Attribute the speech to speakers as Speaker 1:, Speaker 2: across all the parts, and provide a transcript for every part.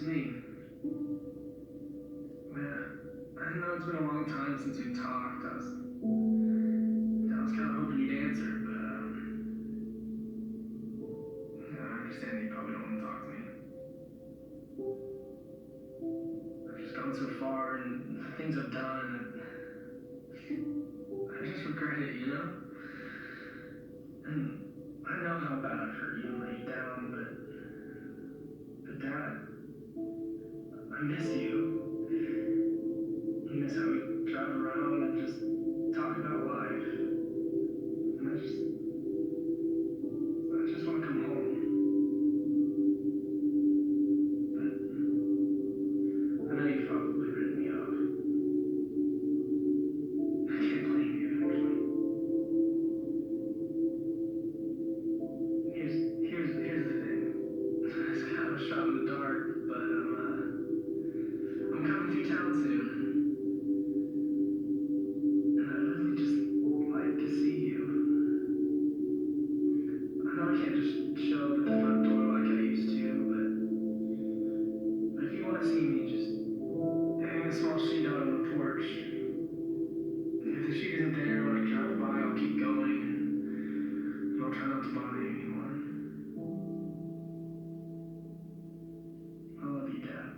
Speaker 1: it's me. Man, I know it's been a long time since we talked. I was kind of hoping you'd answer, but I understand that you probably don't want to talk to me. I've just gone so far, and the things I've done, I just regret it, you know? And I know how bad I've hurt you and let you down, but Dad, I miss you. I miss how we drive around and just talk about life. And I just want to come home. But I know you've probably written me off. I can't blame you, actually. Here's the thing. It's kind of a shot in the dark, but I'm coming through town soon, and I'd really just like to see you. I know I can't just show up at the front door like I used to, but if you want to see me, just hang a small sheet out on the porch. If the sheet isn't there when I drive by, I'll keep going, and I'll try not to bother you anymore. I love you, Dad.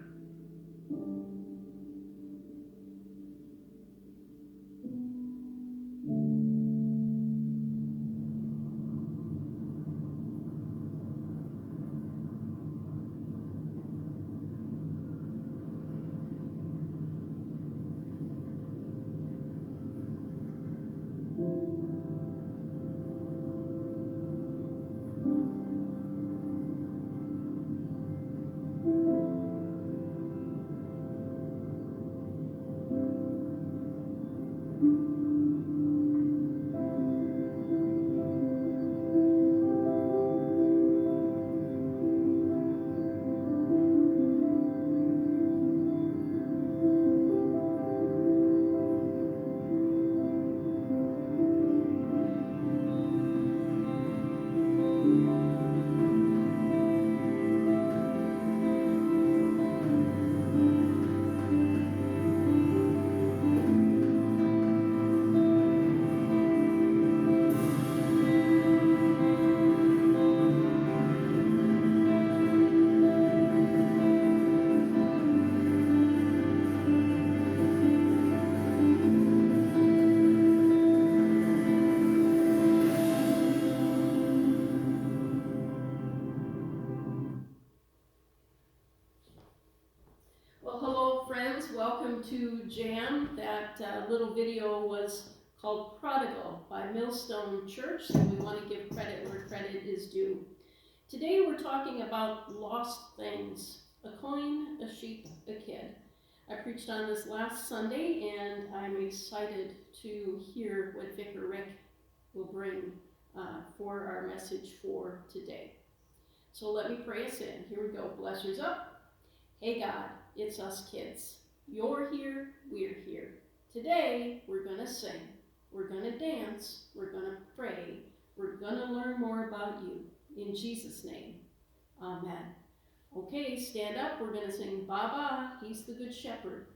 Speaker 2: Well, hello friends, welcome to J.A.M. That little video was called Prodigal by Millstone Church, so we want to give credit where credit is due. Today we're talking about lost things, a coin, a sheep, a kid. I preached on this last Sunday, and I'm excited to hear what Vicar Rick will bring for our message for today. So let me pray us in. Here we go. Blessers up. Hey God, it's us kids. You're here, we're here. Today, we're gonna sing, we're gonna dance, we're gonna pray, we're gonna learn more about you. In Jesus' name, amen. Okay, stand up, we're gonna sing Baba, He's the Good Shepherd.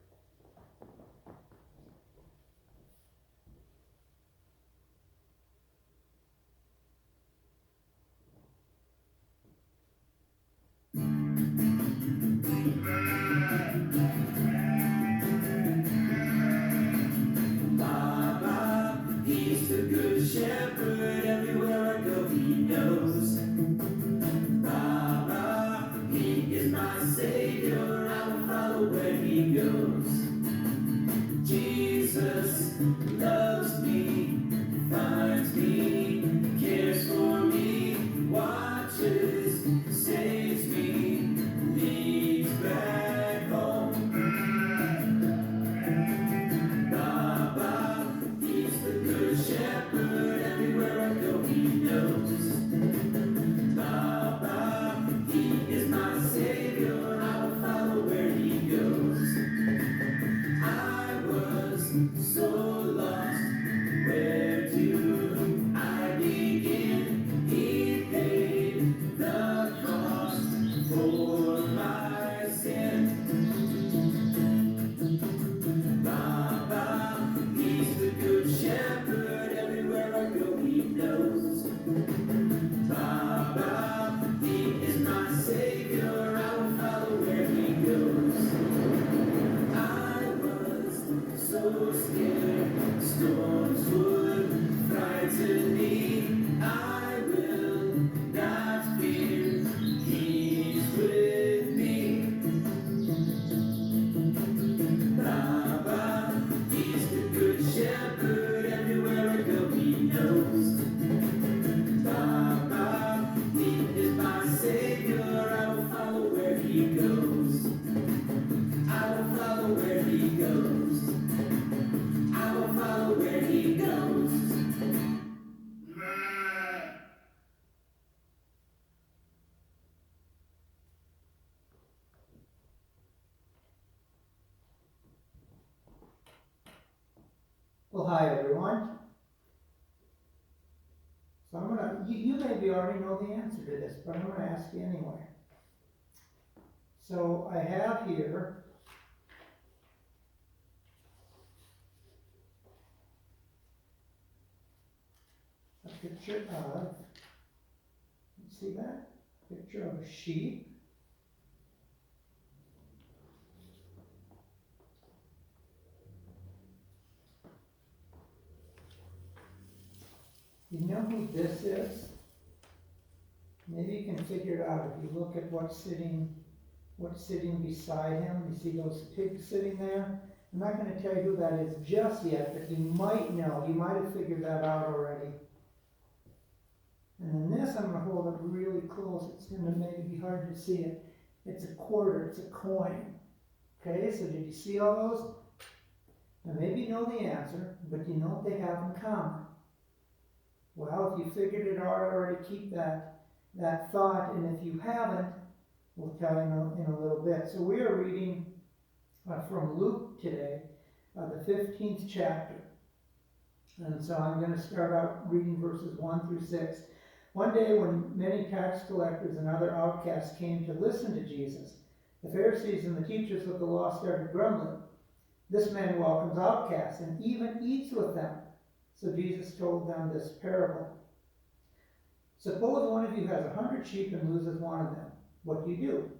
Speaker 3: Baba, He's the Good Shepherd, everywhere I go He knows. Baba, He is my Savior, I will follow where He goes. Jesus loves me, finds me, cares for me, watches, saves me, leads back home. Baba, He's the Good Shepherd, everywhere I go He knows. Baba, He is my Savior, I will follow where He goes. I was so lost, so scared. Storms would frighten me. I will not fear. He's with me. Baba, he's the good shepherd. Everywhere I go, he knows. Baba, he is my savior. I will follow where he goes. I will follow where he goes. I will follow where he goes.
Speaker 4: Well, hi everyone. So you maybe already know the answer to this, but I'm gonna ask you anyway. So I have here a picture of, see that? Picture of a sheep. You know who this is? Maybe you can figure it out if you look at what's sitting beside him. You see those pigs sitting there? I'm not going to tell you who that is just yet, but you might know. You might have figured that out already. And then this, I'm going to hold up really close. It's going to maybe be hard to see it. It's a quarter. It's a coin. Okay, so did you see all those? Now maybe you know the answer, but you know what they have in common. Well, if you figured it out already, keep that thought, and if you haven't, we'll tell you in a little bit. So we are reading from Luke today, the 15th chapter. And so I'm going to start out reading verses 1 through 6. One day when many tax collectors and other outcasts came to listen to Jesus, the Pharisees and the teachers of the law started grumbling. This man welcomes outcasts and even eats with them. So Jesus told them this parable. Suppose one of you has 100 sheep and loses one of them. What do?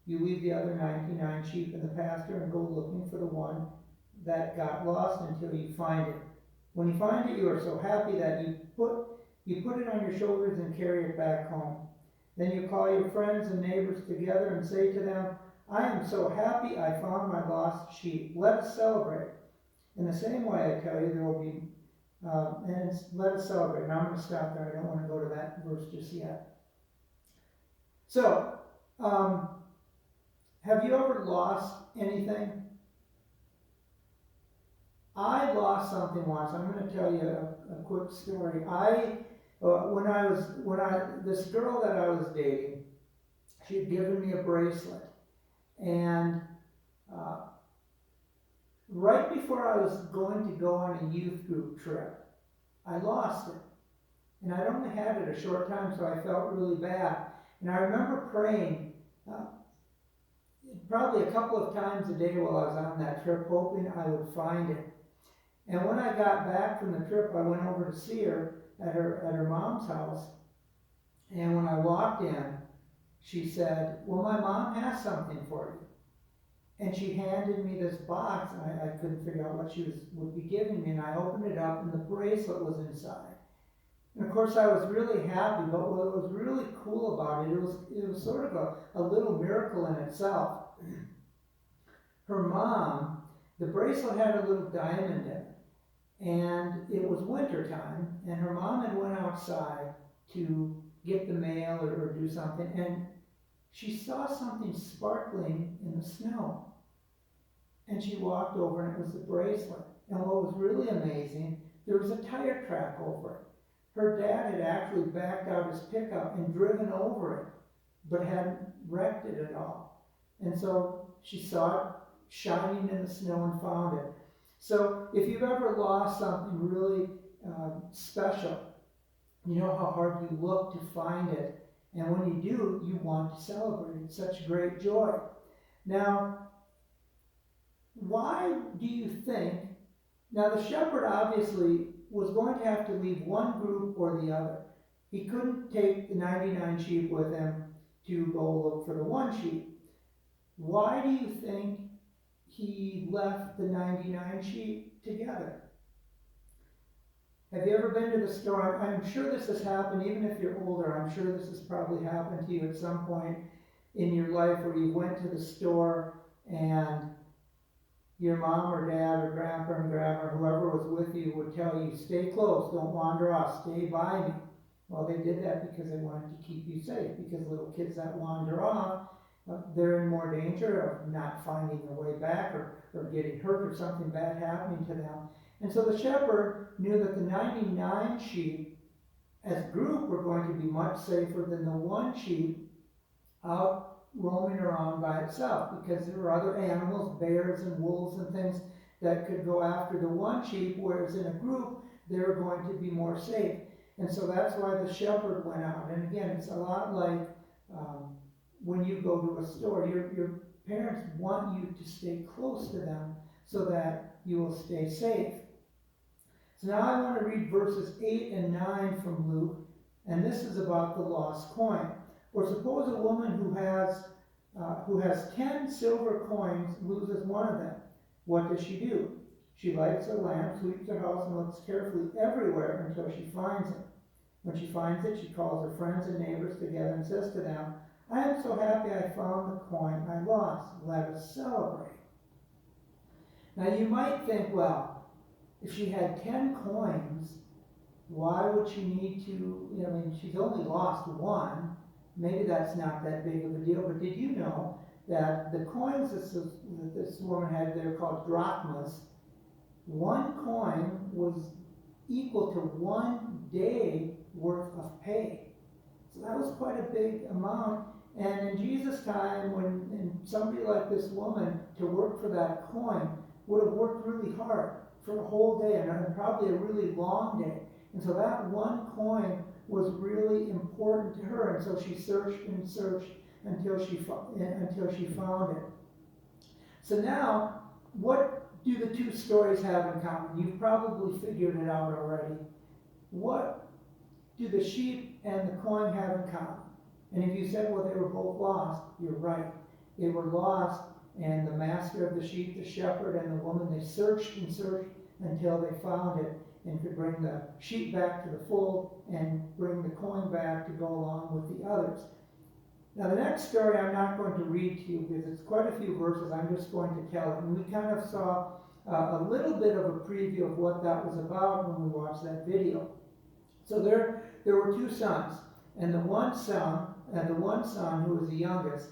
Speaker 4: You leave the other 99 sheep in the pasture and go looking for the one that got lost until you find it. When you find it, you are so happy that you put it on your shoulders and carry it back home. Then you call your friends and neighbors together and say to them, I am so happy I found my lost sheep. Let us celebrate. In the same way, I tell you, there will be and let us celebrate. Now I'm going to stop there. I don't want to go to that verse just yet. So, have you ever lost anything? I lost something once. I'm going to tell you a quick story. This girl that I was dating, she had given me a bracelet, and right before I was going to go on a youth group trip, I lost it. And I'd only had it a short time, so I felt really bad. And I remember praying probably a couple of times a day while I was on that trip, hoping I would find it. And when I got back from the trip, I went over to see her at her mom's house. And when I walked in, she said, well, my mom has something for you. And she handed me this box, and I couldn't figure out what she would be giving me, and I opened it up, and the bracelet was inside. And of course, I was really happy, but what was really cool about it, it was sort of a little miracle in itself. Her mom, the bracelet had a little diamond in it, and it was winter time, and her mom had went outside to get the mail or do something, and she saw something sparkling in the snow. And she walked over, and it was the bracelet. And what was really amazing, there was a tire track over it. Her dad had actually backed out his pickup and driven over it, but hadn't wrecked it at all. And so she saw it shining in the snow and found it. So if you've ever lost something really special, you know how hard you look to find it. And when you do, you want to celebrate. It's such great joy. Now, why do you think, now the shepherd obviously was going to have to leave one group or the other. He couldn't take the 99 sheep with him to go look for the one sheep. Why do you think he left the 99 sheep together. Have you ever been to the store? I'm sure this has happened, even if you're older, I'm sure this has probably happened to you at some point in your life where you went to the store and your mom or dad or grandpa and grandma or whoever was with you would tell you, stay close, don't wander off, stay by me. Well, they did that because they wanted to keep you safe, because little kids that wander off, they're in more danger of not finding their way back or getting hurt or something bad happening to them. And so the shepherd knew that the 99 sheep as a group were going to be much safer than the one sheep out roaming around by itself, because there were other animals, bears and wolves and things that could go after the one sheep, whereas in a group they were going to be more safe. And so that's why the shepherd went out. And again, it's a lot like when you go to a store, your parents want you to stay close to them so that you will stay safe. So now I want to read verses 8 and 9 from Luke, and this is about the lost coin. Or suppose a woman who has 10 silver coins loses one of them. What does she do? She lights a lamp, sweeps her house, and looks carefully everywhere until she finds it. When she finds it, she calls her friends and neighbors together and says to them, I am so happy I found the coin I lost. Let us celebrate. Now you might think, well, if she had 10 coins, why would she need to, I mean, she's only lost one. Maybe that's not that big of a deal, but did you know that the coins that this woman had there called drachmas, one coin was equal to 1 day worth of pay. So that was quite a big amount. And in Jesus' time, when somebody like this woman to work for that coin would have worked really hard for a whole day and probably a really long day. And so that one coin was really important to her, and so she searched and searched until she found it. So now, what do the two stories have in common? You've probably figured it out already. What do the sheep and the coin have in common? And if you said, well, they were both lost, you're right. They were lost, and the master of the sheep, the shepherd, and the woman, they searched and searched until they found it and could bring the sheep back to the fold and bring the coin back to go along with the others. Now the next story I'm not going to read to you because it's quite a few verses. I'm just going to tell it. And we kind of saw a little bit of a preview of what that was about when we watched that video. So there were two sons, and the one son who was the youngest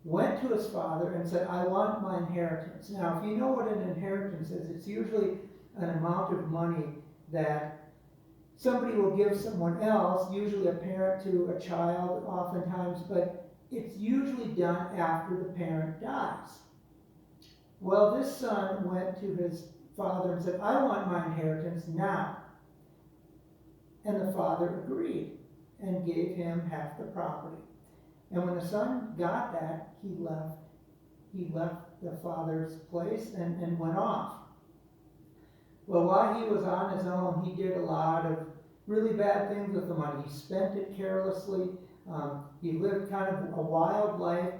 Speaker 4: went to his father and said, I want my inheritance. Now if you know what an inheritance is, it's usually an amount of money that somebody will give someone else, usually a parent to a child oftentimes, but it's usually done after the parent dies. Well, this son went to his father and said, I want my inheritance now. And the father agreed and gave him half the property. And when the son got that, he left the father's place and went off. Well, while he was on his own, he did a lot of really bad things with the money. He spent it carelessly. He lived kind of a wild life,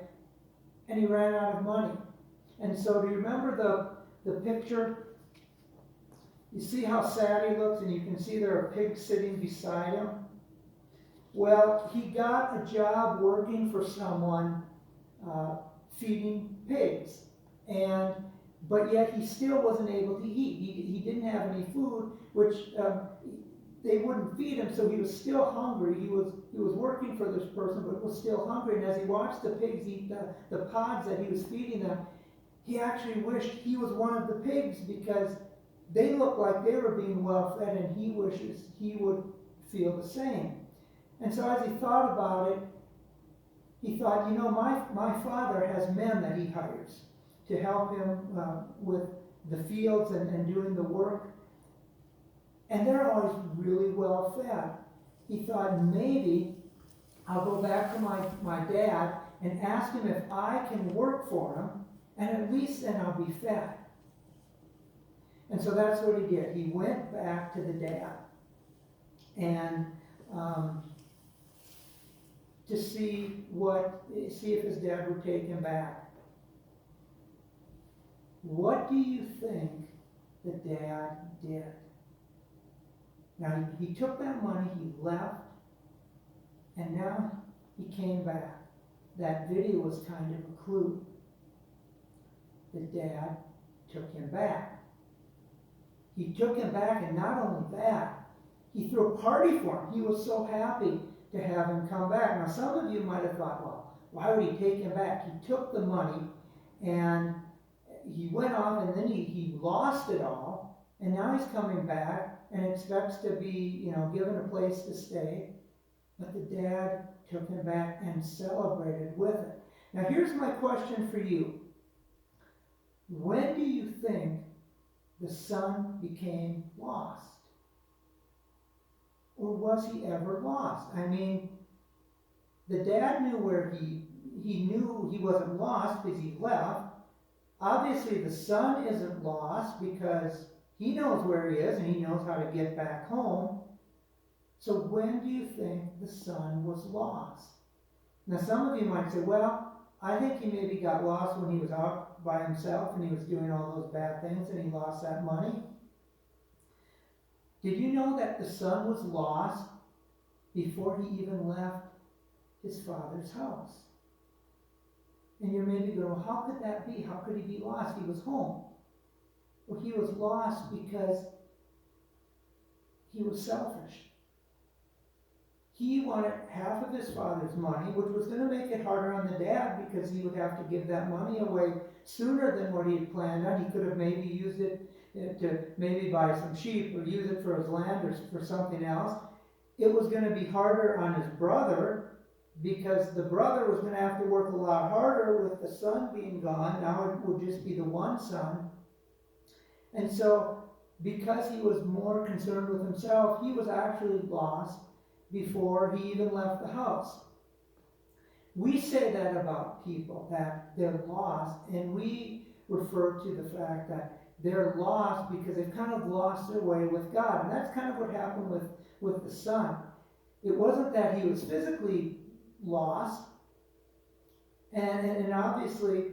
Speaker 4: and he ran out of money. And so do you remember the picture? You see how sad he looks, and you can see there are pigs sitting beside him? Well, he got a job working for someone feeding pigs. But yet he still wasn't able to eat. He didn't have any food, which they wouldn't feed him, so he was still hungry. He was working for this person, but was still hungry. And as he watched the pigs eat the pods that he was feeding them, he actually wished he was one of the pigs because they looked like they were being well fed, and he wishes he would feel the same. And so as he thought about it, he thought, my father has men that he hires to help him with the fields and doing the work. And they're always really well fed. He thought, maybe I'll go back to my dad and ask him if I can work for him, and at least then I'll be fed. And so that's what he did. He went back to the dad and to see if his dad would take him back. What do you think the dad did? Now, he took that money, he left, and now he came back. That video was kind of a clue. The dad took him back. He took him back, and not only that, he threw a party for him. He was so happy to have him come back. Now, some of you might have thought, well, why would he take him back? He took the money, and he went off, and then he lost it all, and now he's coming back and expects to be, given a place to stay. But the dad took him back and celebrated with it. Now, here's my question for you. When do you think the son became lost? Or was he ever lost? I mean, the dad knew where he knew he wasn't lost because he left. Obviously, the son isn't lost because he knows where he is and he knows how to get back home. So when do you think the son was lost? Now, some of you might say, well, I think he maybe got lost when he was out by himself and he was doing all those bad things and he lost that money. Did you know that the son was lost before he even left his father's house? And you're maybe going, well, how could that be? How could he be lost? He was home. Well, he was lost because he was selfish. He wanted half of his father's money, which was going to make it harder on the dad because he would have to give that money away sooner than what he had planned on. He could have maybe used it to maybe buy some sheep or use it for his land or for something else. It was going to be harder on his brother because the brother was going to have to work a lot harder with the son being gone. Now it would just be the one son. And so because he was more concerned with himself, he was actually lost before he even left the house. We say that about people, that they're lost, and we refer to the fact that they're lost because they've kind of lost their way with God. And that's kind of what happened with the son. It wasn't that he was physically lost, and obviously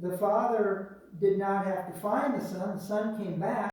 Speaker 4: the father did not have to find the son. The son came back.